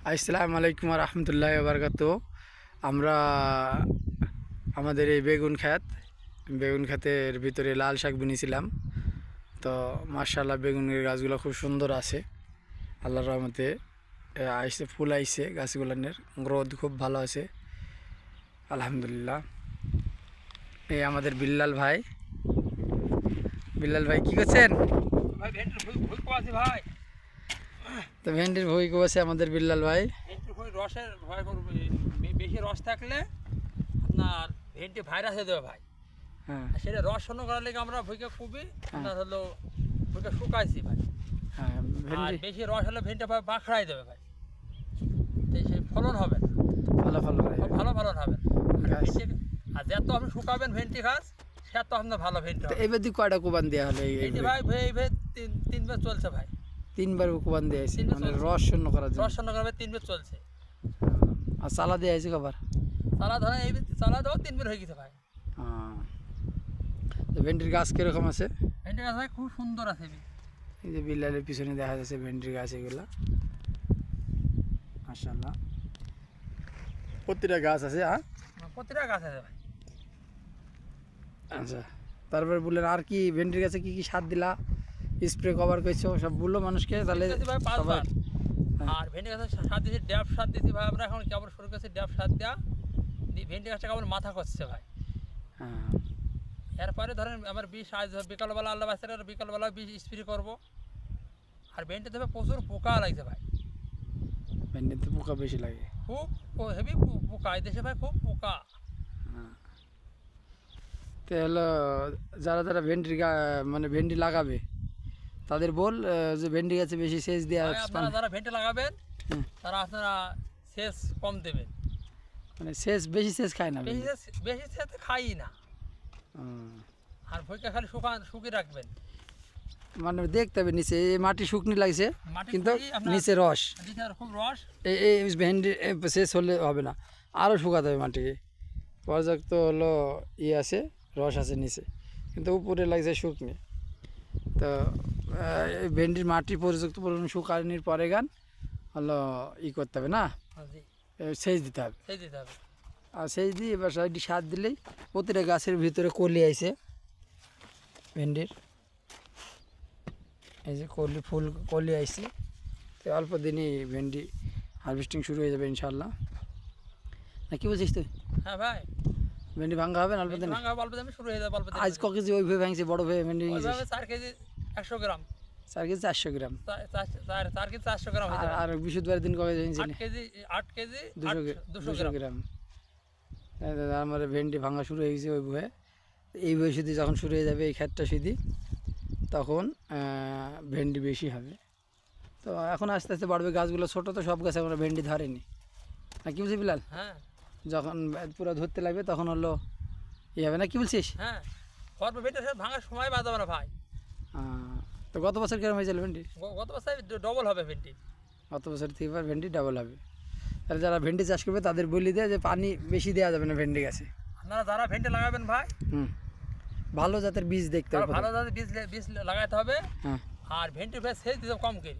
আসসালামু আলাইকুম রহমতুল্লাহ বারকাত। আমরা আমাদের এই বেগুন ক্ষেতের ভিতরে লাল শাক বুনেছিলাম। তো মাশাআল্লাহ বেগুনের গাছগুলো খুব সুন্দর আছে, আল্লাহর রহমতে আইসে ফুল আইসে, গাছগুলোর গ্রোথ খুব ভালো আছে আলহামদুলিল্লাহ। এই আমাদের বিল্লাল ভাই কি করছেন? ভাই ভেন্ডির ভুই কোয়াছি ভাই। তো ভেন্ডির ভুই কোয়াছে আমাদের বিল্লাল ভাই। ভেন্ডির ভুই রসের ভয় করবে, বেশি রস থাকলে আপনার ভেন্ডি ভাইরাস হয়ে যাবে ভাই। হ্যাঁ আর সেটা রস শূন্য করার লেগে আমরা ভুইকে খুবই আপনার হলো ভুইকে শুকাইছি ভাই। হ্যাঁ আর ভেন্ডি বেশি রস হলে ভেন্ডি ভাই বাঁকড়াই দেবে ভাই, তাই সেই ফলন হবে না, ভালো ভালো ভাই ভালো ফলন হবে না। গাছ। আর যত আপনি শুকাবেন ভেন্ডি গাছ সে তো আপনার ভালো ভেন্ডি তো হবে। এবার তুই কয়টা কোবান দেওয়া হলো? ভেন্ডি ভাই ভে তিনবার চলছে ভাই, তিনবার কোবান দিয়ে আছে, তিনবার মানে চলছে। রস শূন্য করার জন্য। রস শূন্য করবে তিনবার চলছে। আর চালা দিয়ে আছে কবার? চালা ধরেন এই চালা দেওয়া তিনবার হয়ে গেছে ভাই। তো ভেন্ডির গাছ কিরকম আছে? ভেন্ডি গাছ ভাই খুব সুন্দর আছে। এই যে বিল্লালের পিছনে দেখা যাচ্ছে ভেন্ডির গাছ, এগুলা মাশাআল্লাহ প্রতিটা গাছ আছে। প্রতিটা গাছ আছে ভাই। আচ্ছা, তারপরে বললেন আর কি ভেন্ডির গাছে কি কি সার দিলা, স্প্রে কভার করছো সব বললো মানুষকে? তাহলে দিয়েছি ভাই সবাই 5 বার। আর ভেন্ডি গাছে সার দিয়েছি, ড্যাপ সার দিয়েছি ভাই। আমরা এখন কেবল শুরু করেছি ড্যাপ সার দেওয়া। ভেন্ডি গাছটা কেবল মাথা করছে ভাই। হ্যাঁ এরপরে ধরেন আমার বিষ আজ বিকালবেলা আল্লাহ বাচ্চারা বিকালবেলা বিষ স্প্রে করবো। আর ভেন্ডিতে ভাই প্রচুর পোকা লাগছে ভাই, ভেন্ডিতে পোকা বেশি লাগে। খুব হেভি পোকা এই দেশে ভাই, খুব পোকা। তো হলো যারা যারা মানে ভেন্ডি লাগাবে তাদের বল যে ভেন্ডি গাছে বেশি সেচ দেওয়া, ভাই আপনারা যারা ভেন্ডি লাগাবেন হুম। তারা আপনারা সেচ কম দেবেন। মানে সেচ বেশি সেচ খায় না ভেন্ডি। বেশি সেচ খাই না। হুম। আর ভুইকে খালি শুকিয়ে রাখবেন। মানে দেখতে হবে নিচে এই মাটি শুকনি লাগছে, মাটি কিন্তু খুবই আপনার- নিচে রস। দিতে হবে খুব রস। এই ভেন্ডি শেষ হলে হবে না, আরও শুকাতে হবে মাটিকে। পর্যাপ্ত হলো আছে, রস আছে নিচে, কিন্তু উপরে লাগছে শুকনি। তো এই ভেন্ডির মাটি পর্যাপ্ত পরিমাণ শুকানির পরে হলো করতে হবে না, জি, সেচ দিতে হবে। সেই দিতে হবে। আর সেচ দিয়ে এবার সাইডে সার দিলেই প্রতিটা গাছের ভিতরে কলি আইছে ভেন্ডির, এই যে কলি আইছে। তো অল্প দিনই ভেন্ডি হারভেস্টিং শুরু হয়ে যাবে ইনশাল্লাহ। না কি বলছিস তুই? হ্যাঁ ভাই, ভেন্ডি ভাঙা হবে না অল্প দিনে? ভাঙা অল্প দামে শুরু হয়ে যাবে অল্প দিনে। আজ ক কেজি ওইভাবে ভাঙছে, বড় ভাবে ভেন্ডি ভেঙেছিস? ওইভাবে 4 কেজি 100 গ্রাম, 4 কেজি 400 গ্রাম। 4 কেজি 400 গ্রাম হয়ে আর যাবে। আর বৃহস্পতিবারের দিন ক কেজি ভেঙেছিলি? 8 কেজি 200 গ্রাম। গ্রাম। আমার ভেন্ডি ভাঙা শুরু হয়ে গেছে ওই বয়ে। এই বয়ে শুধু যখন শুরু হয়ে যাবে এই ক্ষেতটা শুধু, তখন ভেন্ডি বেশি হবে। তো এখন আস্তে আস্তে বাড়বে, গাছগুলো ছোটো তো, সব গাছ এখন ভেন্ডি ধরেনি। না কি বলছিস বিলাল? হ্যাঁ যখন পুরো ধরতে লাগবে তখন হলো হবে, না কি বলছিস? হ্যাঁ, গর্ব ভেন্ডি ভাঙার সময় বাঁধাবে না ভাই। তো গত বছর কেরম হয়েছিল ভেন্ডি? গত বছর ডবল হবে ভেন্ডি। গত বছর থেকে এবার ভেন্ডি ডাবল হবে। তাহলে যারা ভেন্ডি চাষ করবে তাদের বলি দেয় যে পানি বেশি দেওয়া যাবে না ভেন্ডি গাছে। আপনারা যারা ভেন্ডি লাগাবেন ভাই, ভালো জাতের বীজ দেখতে তারা হবে। ভালো জাতের বীজ লাগাইতে হবে। হ্যাঁ, আর ভেন্ডির ভাই সেচ দিতে হবে কম করে।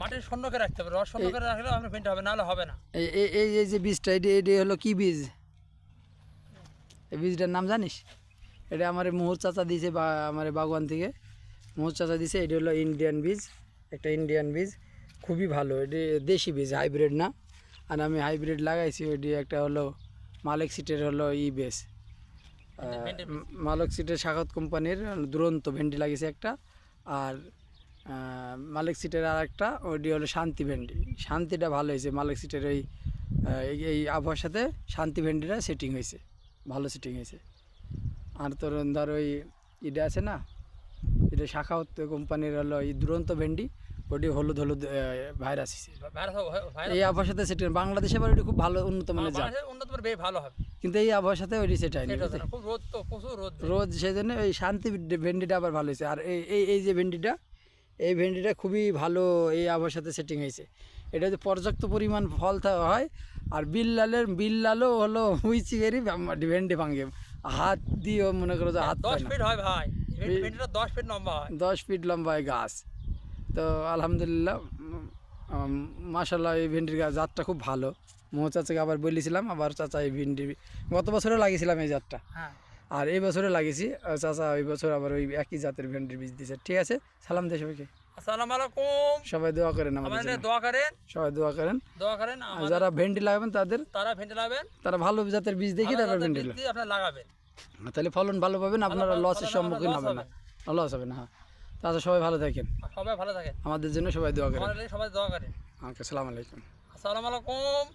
মাটির শূন্য করে রাখতে হবে, রস শূন্য করে রাখলেও আপনার ভেন্ডি হবে, নাহলে হবে না। এই এই এই এই যে বীজটা, এটি হলো কি বীজ? এই বীজটার নাম জানিস? এটা আমার মোহর চাচা দিয়েছে, বা আমার বাগান থেকে মোহর চাচা দিয়েছে। এটি হলো ইন্ডিয়ান বীজ, একটা ইন্ডিয়ান বীজ, খুবই ভালো। এটি দেশি বীজ, হাইব্রিড না। আর আমি হাইব্রিড লাগাইছি, ওইটি একটা হলো মালিক সিটের হলো বেস, মালিক সিটের শাখাত কোম্পানির দুরন্ত ভেন্ডি লাগিয়েছে একটা। আর মালিক সিটের আর একটা ওইটি হলো শান্তি ভেন্ডি। শান্তিটা ভালো হয়েছে, মালিক সিটের এই আবহাওয়ার সাথে শান্তি ভেন্ডিটা সেটিং হয়েছে, ভালো সেটিং হয়েছে। আর তোর ধর ওই আছে না, এটা শাখাত কোম্পানির হলো এই দুরন্ত ভেন্ডি, ওটি হলুদ ভাইরাস হয়েছে এই আবহাওয়ার সাথে সেটিং। বাংলাদেশে আবার ওটি খুব ভালো উন্নত মানের জাত, উন্নত বেশ ভালো হবে। কিন্তু এই আবহাওয়ার সাথে ওইটি সেটাই খুব রোদ, তো প্রচুর রোদ রোদ, সেই জন্য ওই শান্তি ভেন্ডিটা আবার ভালো হয়েছে। আর এই যে ভেন্ডিটা, এই ভেন্ডিটা খুবই ভালো এই আবহাওয়ার সাথে সেটিং হয়েছে। এটা যে পর্যাপ্ত পরিমাণ ফল হয়। আর বিল্লালও হলো হুইচি বেরি ভেন্ডি ভাঙে, হাত দিয়েও মনে করো যে হাত 10 ফিট হয় ভাই, ভেন্ডিটা 10 ফিট লম্বা হয়। 10 ফিট লম্বা হয় গাছ। তো আলহামদুলিল্লাহ মাশাল্লাহ এই ভেন্ডির জাতটা খুব ভালো। মোহ চাচাকে আবার বলেছিলাম, আবার চাচা এই ভেন্ডি গত বছরও লাগিয়েছিলাম এই জাতটা, হ্যাঁ আর এই বছরে লাগিয়েছি। চাচা এই বছর আবার ওই একই জাতের ভেন্ডির বীজ দিয়েছে। ঠিক আছে, সালাম দিয়ে সবাইকে, আসসালামু আলাইকুম। সবাই দোয়া করেন আমাদের আমাদের জন্য, দোয়া করেন, সবাই দোয়া করেন। দোয়া করেন। আর যারা ভেন্ডি লাগাবেন তারা ভেন্ডি লাগাবেন, তারা ভালো জাতের বীজ দেখে ভালো তারপর জাতের ভেন্ডি বীজ দিয়ে আপনারা লাগাবেন। তাহলে ফলন ভালো পাবেন, আপনারা লসের ফলন সম্মুখীন লস হবেন না, হবে। লস হবে না। হ্যাঁ, তাহলে সবাই ভালো থাকেন, সবাই ভালো থাকেন, আমাদের জন্য সবাই দোয়া করেন। আমাদের সবাই দোয়া করেন। ওকে, আসসালামু আলাইকুম। আসসালামু আলাইকুম।